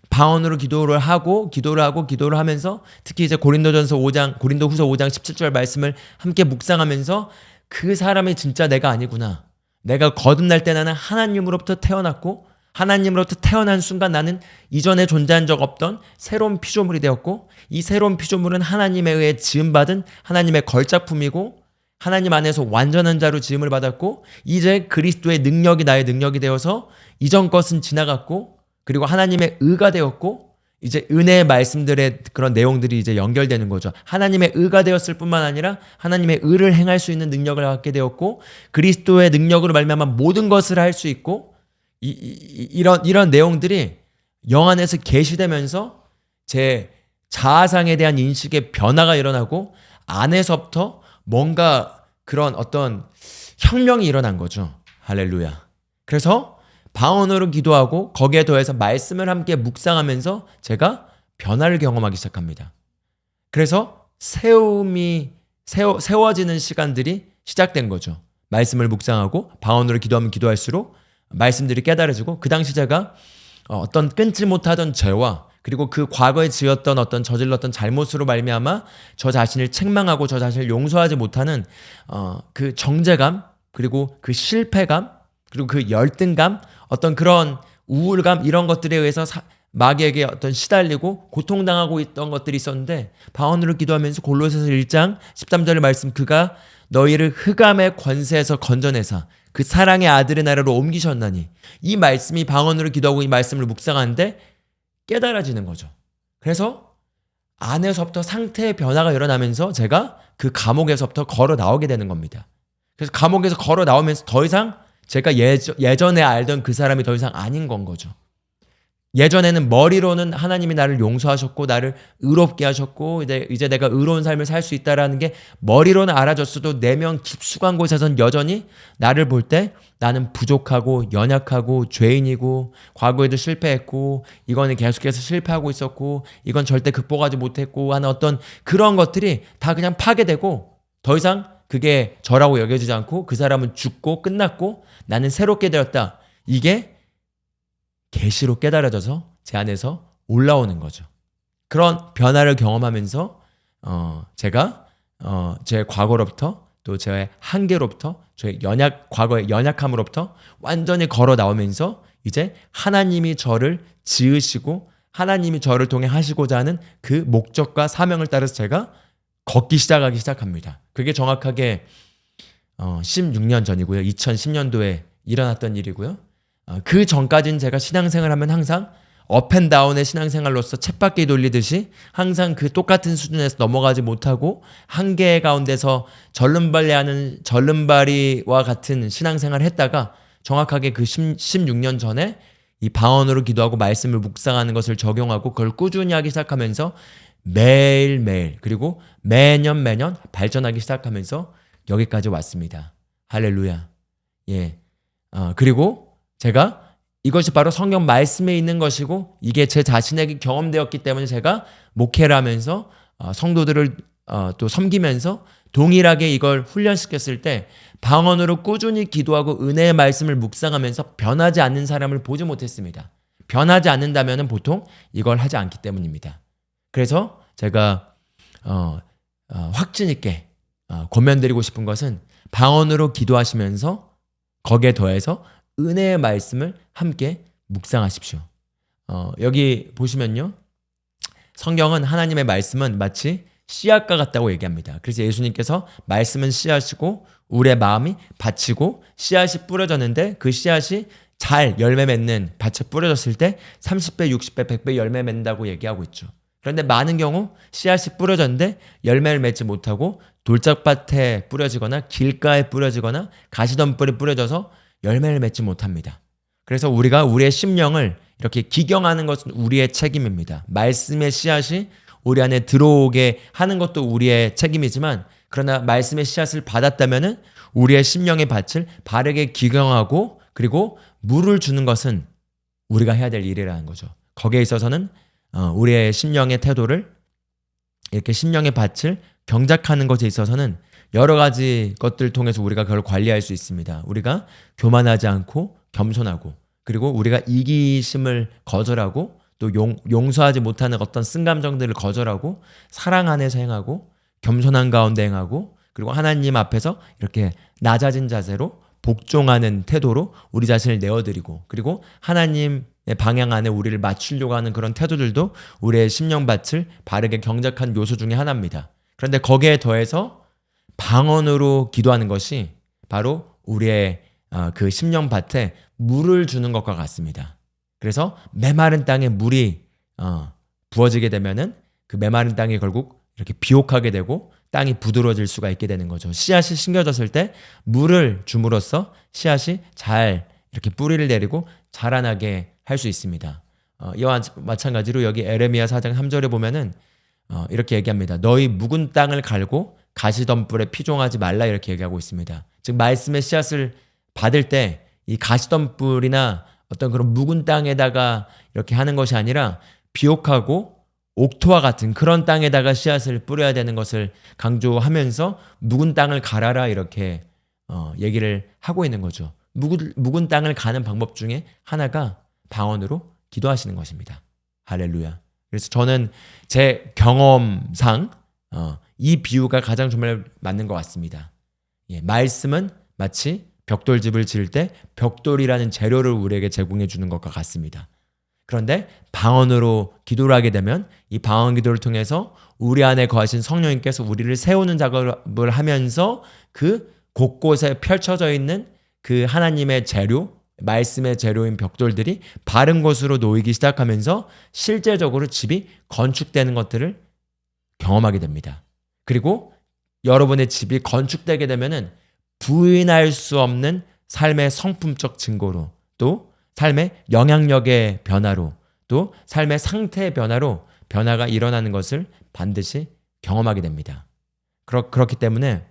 방언으로 기도를 하고 기도를 하면서 특히 이제 고린도후서 5장 17절 말씀을 함께 묵상하면서 그 사람이 진짜 내가 아니구나. 내가 거듭날 때 나는 하나님으로부터 태어났고 하나님으로부터 태어난 순간 나는 이전에 존재한 적 없던 새로운 피조물이 되었고 이 새로운 피조물은 하나님에 의해 지음받은 하나님의 걸작품이고 하나님 안에서 완전한 자로 지음을 받았고 이제 그리스도의 능력이 나의 능력이 되어서 이전 것은 지나갔고 그리고 하나님의 의가 되었고 이제 은혜의 말씀들의 그런 내용들이 이제 연결되는 거죠. 하나님의 의가 되었을 뿐만 아니라 하나님의 의를 행할 수 있는 능력을 갖게 되었고 그리스도의 능력으로 말미암아 모든 것을 할 수 있고 이런 내용들이 영 안에서 계시되면서 제 자아상에 대한 인식의 변화가 일어나고 안에서부터 뭔가 그런 어떤 혁명이 일어난 거죠. 할렐루야. 그래서 방언으로 기도하고 거기에 더해서 말씀을 함께 묵상하면서 제가 변화를 경험하기 시작합니다. 그래서 세워지는 시간들이 시작된 거죠. 말씀을 묵상하고 방언으로 기도하면 기도할수록 말씀들이 깨달아지고 그 당시 제가 어떤 끊지 못하던 죄와 그리고 그 과거에 지었던 어떤 저질렀던 잘못으로 말미암아 저 자신을 책망하고 저 자신을 용서하지 못하는 그 정죄감 그리고 그 실패감 그리고 그 열등감 어떤 그런 우울감 이런 것들에 의해서 마귀에게 어떤 시달리고 고통당하고 있던 것들이 있었는데 방언으로 기도하면서 골로새서 1장 13절의 말씀 그가 너희를 흑암의 권세에서 건져내사 그 사랑의 아들의 나라로 옮기셨나니 이 말씀이 방언으로 기도하고 이 말씀을 묵상하는데 깨달아지는 거죠. 그래서 안에서부터 상태의 변화가 일어나면서 제가 그 감옥에서부터 걸어 나오게 되는 겁니다. 그래서 감옥에서 걸어 나오면서 더 이상 제가 예전에 알던 그 사람이 더 이상 아닌 건 거죠. 예전에는 머리로는 하나님이 나를 용서하셨고 나를 의롭게 하셨고 이제 내가 의로운 삶을 살 수 있다라는 게 머리로는 알아졌어도 내면 깊숙한 곳에선 여전히 나를 볼 때 나는 부족하고 연약하고 죄인이고 과거에도 실패했고 이거는 계속해서 실패하고 있었고 이건 절대 극복하지 못했고 하는 어떤 그런 것들이 다 그냥 파괴되고 더 이상 그게 저라고 여겨지지 않고 그 사람은 죽고 끝났고 나는 새롭게 되었다. 이게 계시로 깨달아져서 제 안에서 올라오는 거죠. 그런 변화를 경험하면서 제가 제 과거로부터 또 제 한계로부터 제 과거의 연약함으로부터 완전히 걸어 나오면서 이제 하나님이 저를 지으시고 하나님이 저를 통해 하시고자 하는 그 목적과 사명을 따라서 제가 걷기 시작합니다. 그게 정확하게 16년 전이고요. 2010년도에 일어났던 일이고요. 그 전까지는 제가 신앙생활하면 항상 업앤다운의 신앙생활로서 쳇바퀴 돌리듯이 항상 그 똑같은 수준에서 넘어가지 못하고 한계 가운데서 절름발이와 같은 신앙생활을 했다가 정확하게 그 16년 전에 이 방언으로 기도하고 말씀을 묵상하는 것을 적용하고 그걸 꾸준히 하기 시작하면서 매일매일 그리고 매년 발전하기 시작하면서 여기까지 왔습니다. 할렐루야. 예. 그리고 제가 이것이 바로 성경 말씀에 있는 것이고 이게 제 자신에게 경험되었기 때문에 제가 목회를 하면서 성도들을 또 섬기면서 동일하게 이걸 훈련시켰을 때 방언으로 꾸준히 기도하고 은혜의 말씀을 묵상하면서 변하지 않는 사람을 보지 못했습니다. 변하지 않는다면 보통 이걸 하지 않기 때문입니다. 그래서 제가 확신 있게 권면드리고 싶은 것은 방언으로 기도하시면서 거기에 더해서 은혜의 말씀을 함께 묵상하십시오. 여기 보시면요. 성경은 하나님의 말씀은 마치 씨앗과 같다고 얘기합니다. 그래서 예수님께서 말씀은 씨앗이고 우리의 마음이 밭이고 씨앗이 뿌려졌는데 그 씨앗이 잘 열매 맺는 밭에 뿌려졌을 때 30배, 60배, 100배 열매 맺는다고 얘기하고 있죠. 그런데 많은 경우 씨앗이 뿌려졌는데 열매를 맺지 못하고 돌짝밭에 뿌려지거나 길가에 뿌려지거나 가시덤불에 뿌려져서 열매를 맺지 못합니다. 그래서 우리가 우리의 심령을 이렇게 기경하는 것은 우리의 책임입니다. 말씀의 씨앗이 우리 안에 들어오게 하는 것도 우리의 책임이지만 그러나 말씀의 씨앗을 받았다면 우리의 심령의 밭을 바르게 기경하고 그리고 물을 주는 것은 우리가 해야 될 일이라는 거죠. 거기에 있어서는 우리의 심령의 태도를 이렇게 심령의 밭을 경작하는 것에 있어서는 여러 가지 것들을 통해서 우리가 그걸 관리할 수 있습니다. 우리가 교만하지 않고 겸손하고 그리고 우리가 이기심을 거절하고 또 용서하지 못하는 어떤 쓴감정들을 거절하고 사랑 안에서 행하고 겸손한 가운데 행하고 그리고 하나님 앞에서 이렇게 낮아진 자세로 복종하는 태도로 우리 자신을 내어드리고 그리고 하나님의 방향 안에 우리를 맞추려고 하는 그런 태도들도 우리의 심령밭을 바르게 경작한 요소 중에 하나입니다. 그런데 거기에 더해서 방언으로 기도하는 것이 바로 우리의 그 심령밭에 물을 주는 것과 같습니다. 그래서 메마른 땅에 물이 부어지게 되면은 그 메마른 땅이 결국 이렇게 비옥하게 되고 땅이 부드러워질 수가 있게 되는 거죠. 씨앗이 심겨졌을 때 물을 줌으로써 씨앗이 잘 이렇게 뿌리를 내리고 자라나게 할 수 있습니다. 이와 마찬가지로 여기 에레미야 4장 3절에 보면은 이렇게 얘기합니다. 너희 묵은 땅을 갈고 가시덤불에 피종하지 말라 이렇게 얘기하고 있습니다. 즉 말씀의 씨앗을 받을 때 이 가시덤불이나 어떤 그런 묵은 땅에다가 이렇게 하는 것이 아니라 비옥하고 옥토와 같은 그런 땅에다가 씨앗을 뿌려야 되는 것을 강조하면서 묵은 땅을 갈아라 이렇게 얘기를 하고 있는 거죠. 묵은 땅을 가는 방법 중에 하나가 방언으로 기도하시는 것입니다. 할렐루야. 그래서 저는 제 경험상 이 비유가 가장 정말 맞는 것 같습니다. 예, 말씀은 마치 벽돌집을 지을 때 벽돌이라는 재료를 우리에게 제공해 주는 것과 같습니다. 그런데 방언으로 기도를 하게 되면 이 방언 기도를 통해서 우리 안에 거하신 성령님께서 우리를 세우는 작업을 하면서 그 곳곳에 펼쳐져 있는 그 하나님의 재료, 말씀의 재료인 벽돌들이 바른 곳으로 놓이기 시작하면서 실제적으로 집이 건축되는 것들을 경험하게 됩니다. 그리고 여러분의 집이 건축되게 되면은 부인할 수 없는 삶의 성품적 증거로 또 삶의 영향력의 변화로 또 삶의 상태의 변화로 변화가 일어나는 것을 반드시 경험하게 됩니다. 그렇기 때문에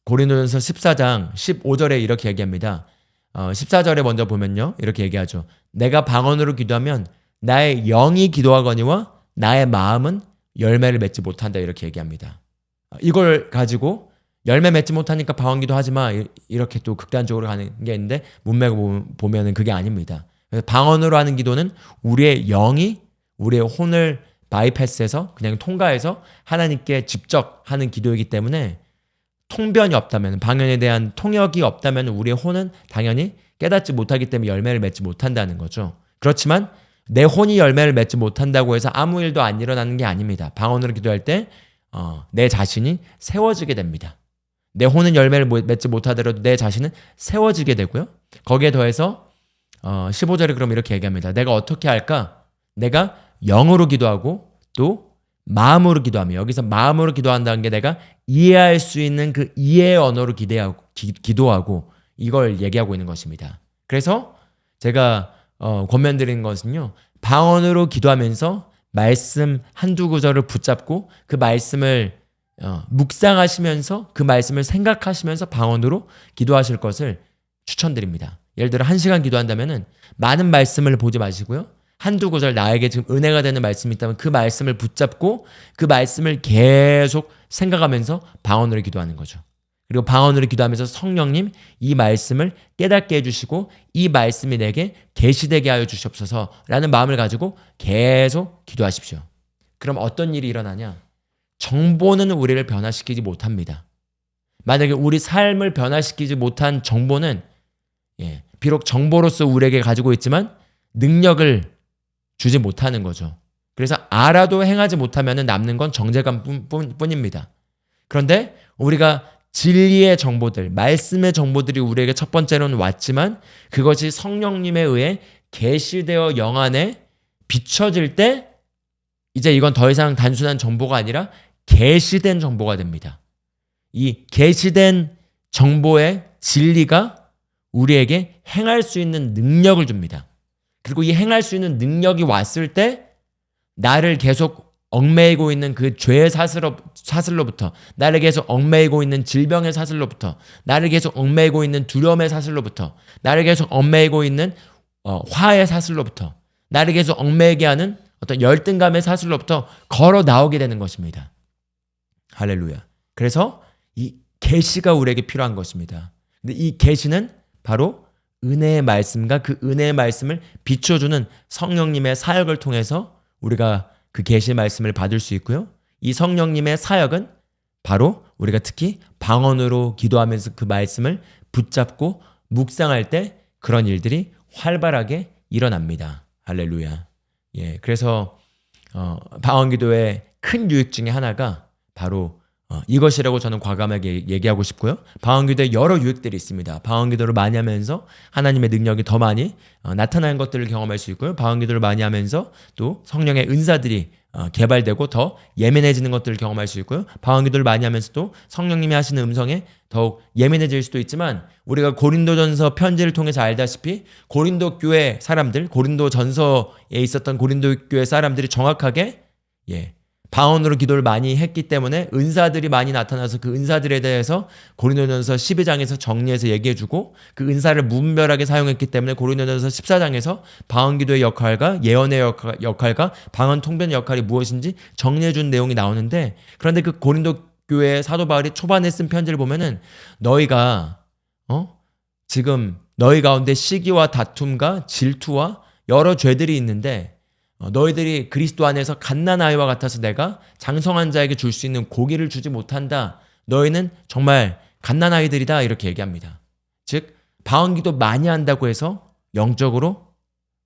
고린도전서 14장 15절에 이렇게 얘기합니다. 14절에 먼저 보면요. 이렇게 얘기하죠. 내가 방언으로 기도하면 나의 영이 기도하거니와 나의 마음은 열매를 맺지 못한다. 이렇게 얘기합니다. 이걸 가지고 열매 맺지 못하니까 방언기도 하지 마. 이렇게 또 극단적으로 가는 게 있는데 문맥을 보면은 그게 아닙니다. 그래서 방언으로 하는 기도는 우리의 영이 우리의 혼을 바이패스해서 그냥 통과해서 하나님께 직접 하는 기도이기 때문에 통변이 없다면, 방언에 대한 통역이 없다면 우리의 혼은 당연히 깨닫지 못하기 때문에 열매를 맺지 못한다는 거죠. 그렇지만 내 혼이 열매를 맺지 못한다고 해서 아무 일도 안 일어나는 게 아닙니다. 방언으로 기도할 때 내 자신이 세워지게 됩니다. 내 혼은 열매를 맺지 못하더라도 내 자신은 세워지게 되고요. 거기에 더해서 15절에 그럼 이렇게 얘기합니다. 내가 어떻게 할까? 내가 영으로 기도하고 또 마음으로 기도하며, 여기서 마음으로 기도한다는 게 내가 이해할 수 있는 그 이해의 언어로 기도하고 이걸 얘기하고 있는 것입니다. 그래서 제가 권면드리는 것은요, 방언으로 기도하면서 말씀 한두 구절을 붙잡고 그 말씀을 묵상하시면서 그 말씀을 생각하시면서 방언으로 기도하실 것을 추천드립니다. 예를 들어 1시간 기도한다면은 많은 말씀을 보지 마시고요. 한두 구절 나에게 지금 은혜가 되는 말씀이 있다면 그 말씀을 붙잡고 그 말씀을 계속 생각하면서 방언으로 기도하는 거죠. 그리고 방언으로 기도하면서 성령님 이 말씀을 깨닫게 해주시고 이 말씀이 내게 계시되게 하여 주시옵소서라는 마음을 가지고 계속 기도하십시오. 그럼 어떤 일이 일어나냐? 정보는 우리를 변화시키지 못합니다. 만약에 우리 삶을 변화시키지 못한 정보는 비록 정보로서 우리에게 가지고 있지만 능력을 주지 못하는 거죠. 그래서 알아도 행하지 못하면 남는 건 정죄감 뿐입니다. 그런데 우리가 진리의 정보들, 말씀의 정보들이 우리에게 첫 번째로는 왔지만 그것이 성령님에 의해 계시되어 영 안에 비춰질 때 이제 이건 더 이상 단순한 정보가 아니라 계시된 정보가 됩니다. 이 계시된 정보의 진리가 우리에게 행할 수 있는 능력을 줍니다. 그리고 이 행할 수 있는 능력이 왔을 때 나를 계속 얽매이고 있는 그 죄의 사슬로부터, 나를 계속 얽매이고 있는 질병의 사슬로부터, 나를 계속 얽매이고 있는 두려움의 사슬로부터, 나를 계속 얽매이고 있는 화의 사슬로부터, 나를 계속 얽매이게 하는 어떤 열등감의 사슬로부터 걸어 나오게 되는 것입니다. 할렐루야. 그래서 이 계시가 우리에게 필요한 것입니다. 근데 이 계시는 바로 은혜의 말씀과 그 은혜의 말씀을 비춰주는 성령님의 사역을 통해서 우리가 그 계시의 말씀을 받을 수 있고요. 이 성령님의 사역은 바로 우리가 특히 방언으로 기도하면서 그 말씀을 붙잡고 묵상할 때 그런 일들이 활발하게 일어납니다. 할렐루야. 그래서 방언 기도의 큰 유익 중에 하나가 바로 이것이라고 저는 과감하게 얘기하고 싶고요. 방언기도에 여러 유익들이 있습니다. 방언기도를 많이 하면서 하나님의 능력이 더 많이 나타나는 것들을 경험할 수 있고요. 방언기도를 많이 하면서 또 성령의 은사들이 개발되고 더 예민해지는 것들을 경험할 수 있고요. 방언기도를 많이 하면서도 성령님이 하시는 음성에 더욱 예민해질 수도 있지만 우리가 고린도전서 편지를 통해서 알다시피 고린도 교회 사람들, 고린도전서에 있었던 고린도 교회 사람들이 정확하게 방언으로 기도를 많이 했기 때문에 은사들이 많이 나타나서 그 은사들에 대해서 고린도전서 12장에서 정리해서 얘기해주고 그 은사를 무분별하게 사용했기 때문에 고린도전서 14장에서 방언 기도의 역할과 예언의 역할과 방언 통변의 역할이 무엇인지 정리해준 내용이 나오는데, 그런데 그 고린도 교회 사도 바울이 초반에 쓴 편지를 보면은 너희가 지금 너희 가운데 시기와 다툼과 질투와 여러 죄들이 있는데 너희들이 그리스도 안에서 갓난아이와 같아서 내가 장성한 자에게 줄 수 있는 고기를 주지 못한다. 너희는 정말 갓난아이들이다. 이렇게 얘기합니다. 즉 방언기도 많이 한다고 해서 영적으로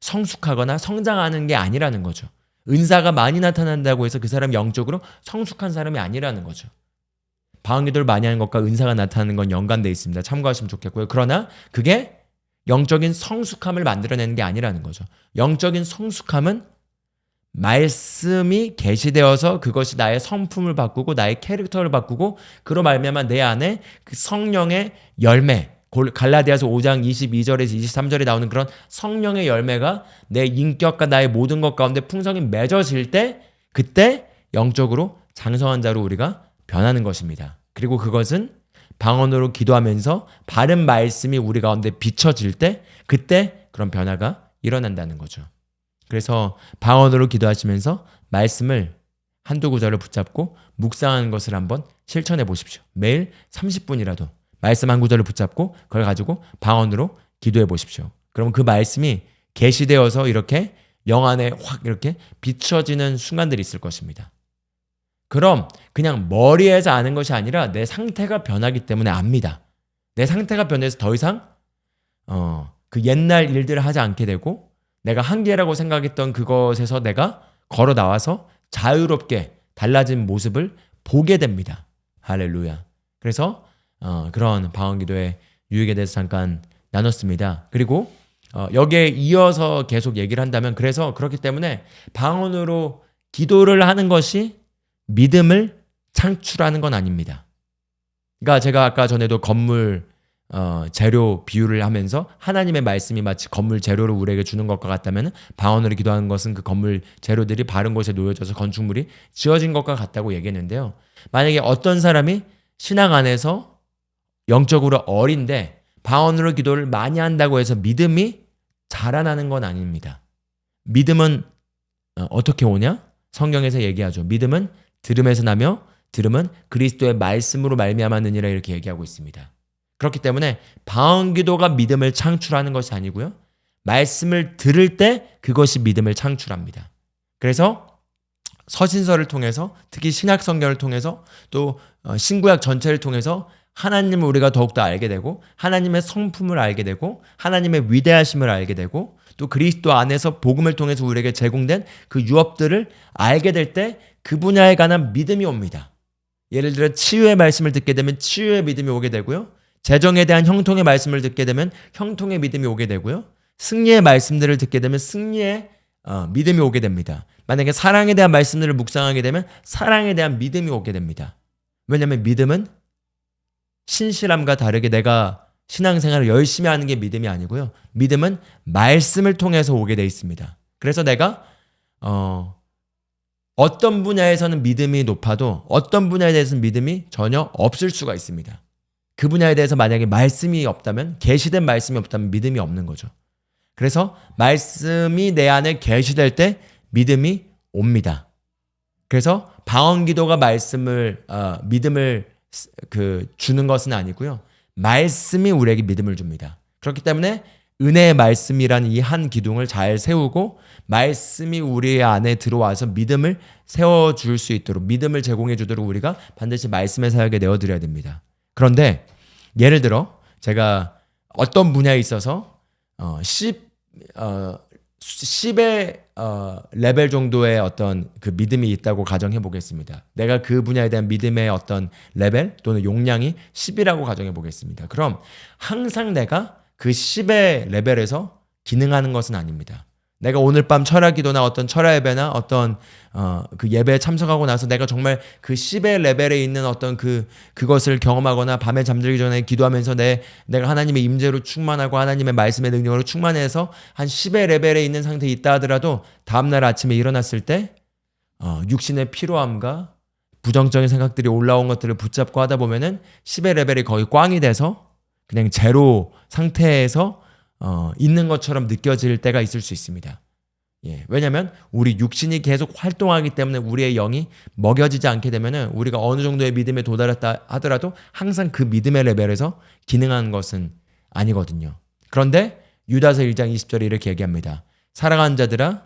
성숙하거나 성장하는 게 아니라는 거죠. 은사가 많이 나타난다고 해서 그 사람이 영적으로 성숙한 사람이 아니라는 거죠. 방언기도를 많이 하는 것과 은사가 나타나는 건 연관되어 있습니다. 참고하시면 좋겠고요. 그러나 그게 영적인 성숙함을 만들어내는 게 아니라는 거죠. 영적인 성숙함은 말씀이 계시되어서 그것이 나의 성품을 바꾸고 나의 캐릭터를 바꾸고 그로 말미암아 내 안에 그 성령의 열매, 갈라디아서 5장 22절에서 23절에 나오는 그런 성령의 열매가 내 인격과 나의 모든 것 가운데 풍성히 맺어질 때 그때 영적으로 장성한 자로 우리가 변하는 것입니다. 그리고 그것은 방언으로 기도하면서 바른 말씀이 우리 가운데 비춰질 때 그때 그런 변화가 일어난다는 거죠. 그래서 방언으로 기도하시면서 말씀을 한두 구절을 붙잡고 묵상하는 것을 한번 실천해 보십시오. 매일 30분이라도 말씀 한 구절을 붙잡고 그걸 가지고 방언으로 기도해 보십시오. 그럼 그 말씀이 계시되어서 이렇게 영 안에 확 이렇게 비춰지는 순간들이 있을 것입니다. 그럼 그냥 머리에서 아는 것이 아니라 내 상태가 변하기 때문에 압니다. 내 상태가 변해서 더 이상 그 옛날 일들을 하지 않게 되고 내가 한계라고 생각했던 그것에서 내가 걸어 나와서 자유롭게 달라진 모습을 보게 됩니다. 할렐루야. 그래서 그런 방언기도의 유익에 대해서 잠깐 나눴습니다. 그리고 여기에 이어서 계속 얘기를 한다면 그래서 그렇기 때문에 방언으로 기도를 하는 것이 믿음을 창출하는 건 아닙니다. 그러니까 제가 아까 전에도 건물 재료 비유를 하면서 하나님의 말씀이 마치 건물 재료를 우리에게 주는 것과 같다면 방언으로 기도하는 것은 그 건물 재료들이 바른 곳에 놓여져서 건축물이 지어진 것과 같다고 얘기했는데요. 만약에 어떤 사람이 신앙 안에서 영적으로 어린데 방언으로 기도를 많이 한다고 해서 믿음이 자라나는 건 아닙니다. 믿음은 어떻게 오냐? 성경에서 얘기하죠. 믿음은 들음에서 나며 들음은 그리스도의 말씀으로 말미암았느니라 이렇게 얘기하고 있습니다. 그렇기 때문에 방언기도가 믿음을 창출하는 것이 아니고요. 말씀을 들을 때 그것이 믿음을 창출합니다. 그래서 서신서를 통해서 특히 신약성경을 통해서 또 신구약 전체를 통해서 하나님을 우리가 더욱더 알게 되고 하나님의 성품을 알게 되고 하나님의 위대하심을 알게 되고 또 그리스도 안에서 복음을 통해서 우리에게 제공된 그 유업들을 알게 될 때 그 분야에 관한 믿음이 옵니다. 예를 들어 치유의 말씀을 듣게 되면 치유의 믿음이 오게 되고요. 재정에 대한 형통의 말씀을 듣게 되면 형통의 믿음이 오게 되고요. 승리의 말씀들을 듣게 되면 승리의 믿음이 오게 됩니다. 만약에 사랑에 대한 말씀들을 묵상하게 되면 사랑에 대한 믿음이 오게 됩니다. 왜냐하면 믿음은 신실함과 다르게 내가 신앙생활을 열심히 하는 게 믿음이 아니고요. 믿음은 말씀을 통해서 오게 돼 있습니다. 그래서 내가 어떤 분야에서는 믿음이 높아도 어떤 분야에 대해서는 믿음이 전혀 없을 수가 있습니다. 그 분야에 대해서 만약에 말씀이 없다면 계시된 말씀이 없다면 믿음이 없는 거죠. 그래서 말씀이 내 안에 계시될 때 믿음이 옵니다. 그래서 방언기도가 믿음을 주는 것은 아니고요. 말씀이 우리에게 믿음을 줍니다. 그렇기 때문에 은혜의 말씀이라는 이 한 기둥을 잘 세우고 말씀이 우리 안에 들어와서 믿음을 세워줄 수 있도록 믿음을 제공해 주도록 우리가 반드시 말씀의 사역에 내어드려야 됩니다. 그런데 예를 들어 제가 어떤 분야에 있어서 10의 레벨 정도의 어떤 그 믿음이 있다고 가정해 보겠습니다. 내가 그 분야에 대한 믿음의 어떤 레벨 또는 용량이 10이라고 가정해 보겠습니다. 그럼 항상 내가 그 10의 레벨에서 기능하는 것은 아닙니다. 내가 오늘 밤 철야기도나 어떤 철야예배나 어떤 그 예배에 참석하고 나서 내가 정말 그 10의 레벨에 있는 어떤 그것을 경험하거나 밤에 잠들기 전에 기도하면서 내가 하나님의 임재로 충만하고 하나님의 말씀의 능력으로 충만해서 한 10의 레벨에 있는 상태에 있다 하더라도 다음날 아침에 일어났을 때 육신의 피로함과 부정적인 생각들이 올라온 것들을 붙잡고 하다 보면은 10의 레벨이 거의 꽝이 돼서 그냥 제로 상태에서 있는 것처럼 느껴질 때가 있을 수 있습니다. 예, 왜냐하면 우리 육신이 계속 활동하기 때문에 우리의 영이 먹여지지 않게 되면은 우리가 어느 정도의 믿음에 도달했다 하더라도 항상 그 믿음의 레벨에서 기능하는 것은 아니거든요. 그런데 유다서 1장 20절에 이렇게 얘기합니다. 사랑하는 자들아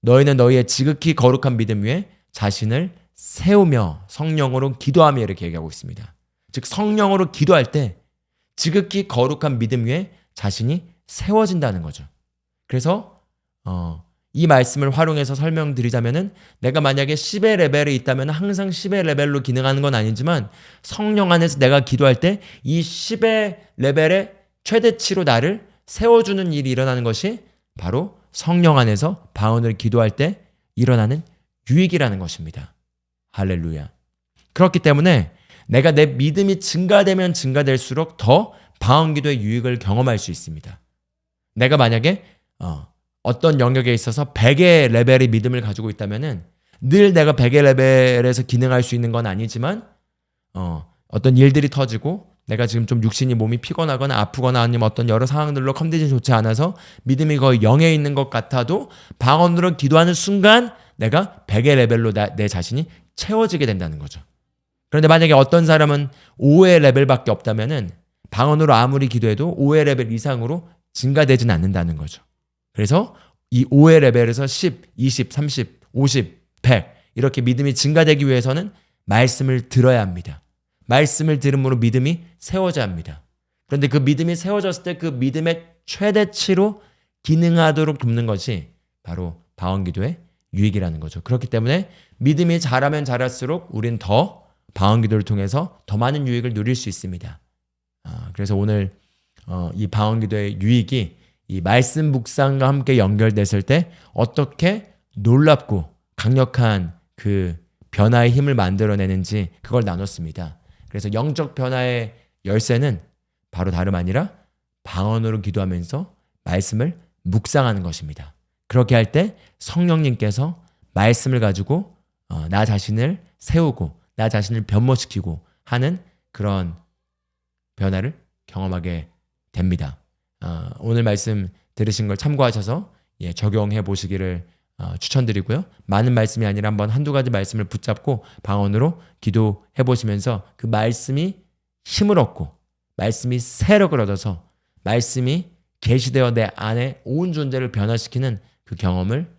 너희는 너희의 지극히 거룩한 믿음 위에 자신을 세우며 성령으로 기도하며 이렇게 얘기하고 있습니다. 즉 성령으로 기도할 때 지극히 거룩한 믿음 위에 자신이 세워진다는 거죠. 그래서 이 말씀을 활용해서 설명드리자면은 내가 만약에 10의 레벨에 있다면 항상 10의 레벨로 기능하는 건 아니지만 성령 안에서 내가 기도할 때 이 10의 레벨의 최대치로 나를 세워주는 일이 일어나는 것이 바로 성령 안에서 방언을 기도할 때 일어나는 유익이라는 것입니다. 할렐루야. 그렇기 때문에 내가 내 믿음이 증가되면 증가될수록 더 방언기도의 유익을 경험할 수 있습니다. 내가 만약에 어떤 영역에 있어서 100의 레벨의 믿음을 가지고 있다면은 늘 내가 100의 레벨에서 기능할 수 있는 건 아니지만 어떤 일들이 터지고 내가 지금 좀 육신이 몸이 피곤하거나 아프거나 아니면 어떤 여러 상황들로 컨디션이 좋지 않아서 믿음이 거의 0에 있는 것 같아도 방언으로 기도하는 순간 내가 100의 레벨로 내 자신이 채워지게 된다는 거죠. 그런데 만약에 어떤 사람은 5의 레벨밖에 없다면은 방언으로 아무리 기도해도 5의 레벨 이상으로 증가되지는 않는다는 거죠. 그래서 이 5의 레벨에서 10, 20, 30, 50, 100 이렇게 믿음이 증가되기 위해서는 말씀을 들어야 합니다. 말씀을 들음으로 믿음이 세워져야 합니다. 그런데 그 믿음이 세워졌을 때 그 믿음의 최대치로 기능하도록 돕는 것이 바로 방언기도의 유익이라는 거죠. 그렇기 때문에 믿음이 자라면 자랄수록 우린 더 방언기도를 통해서 더 많은 유익을 누릴 수 있습니다. 그래서 오늘 이 방언기도의 유익이 이 말씀 묵상과 함께 연결됐을 때 어떻게 놀랍고 강력한 그 변화의 힘을 만들어내는지 그걸 나눴습니다. 그래서 영적 변화의 열쇠는 바로 다름 아니라 방언으로 기도하면서 말씀을 묵상하는 것입니다. 그렇게 할 때 성령님께서 말씀을 가지고 나 자신을 세우고 나 자신을 변모시키고 하는 그런 변화를 경험하게 됩니다. 오늘 말씀 들으신 걸 참고하셔서 적용해 보시기를 추천드리고요. 많은 말씀이 아니라 한번 한두 가지 말씀을 붙잡고 방언으로 기도해 보시면서 그 말씀이 힘을 얻고 말씀이 세력을 얻어서 말씀이 계시되어 내 안에 온 존재를 변화시키는 그 경험을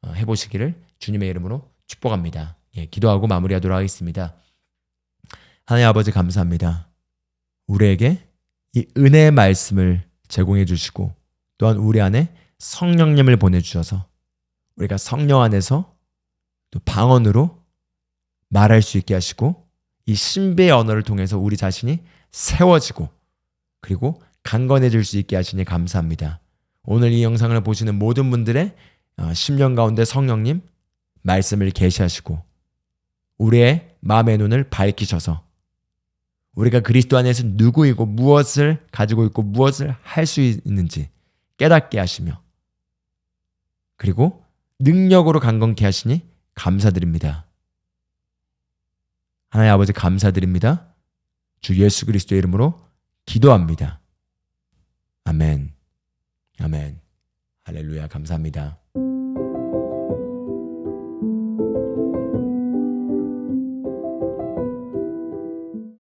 해보시기를 주님의 이름으로 축복합니다. 기도하고 마무리하도록 하겠습니다. 하나님 아버지 감사합니다. 우리에게 이 은혜의 말씀을 제공해 주시고 또한 우리 안에 성령님을 보내주셔서 우리가 성령 안에서 또 방언으로 말할 수 있게 하시고 이 신비의 언어를 통해서 우리 자신이 세워지고 그리고 강건해질 수 있게 하시니 감사합니다. 오늘 이 영상을 보시는 모든 분들의 심령 가운데 성령님 말씀을 계시하시고 우리의 마음의 눈을 밝히셔서 우리가 그리스도 안에서 누구이고 무엇을 가지고 있고 무엇을 할 수 있는지 깨닫게 하시며 그리고 능력으로 강건케 하시니 감사드립니다. 하나님 아버지 감사드립니다. 주 예수 그리스도의 이름으로 기도합니다. 아멘. 아멘. 할렐루야 감사합니다.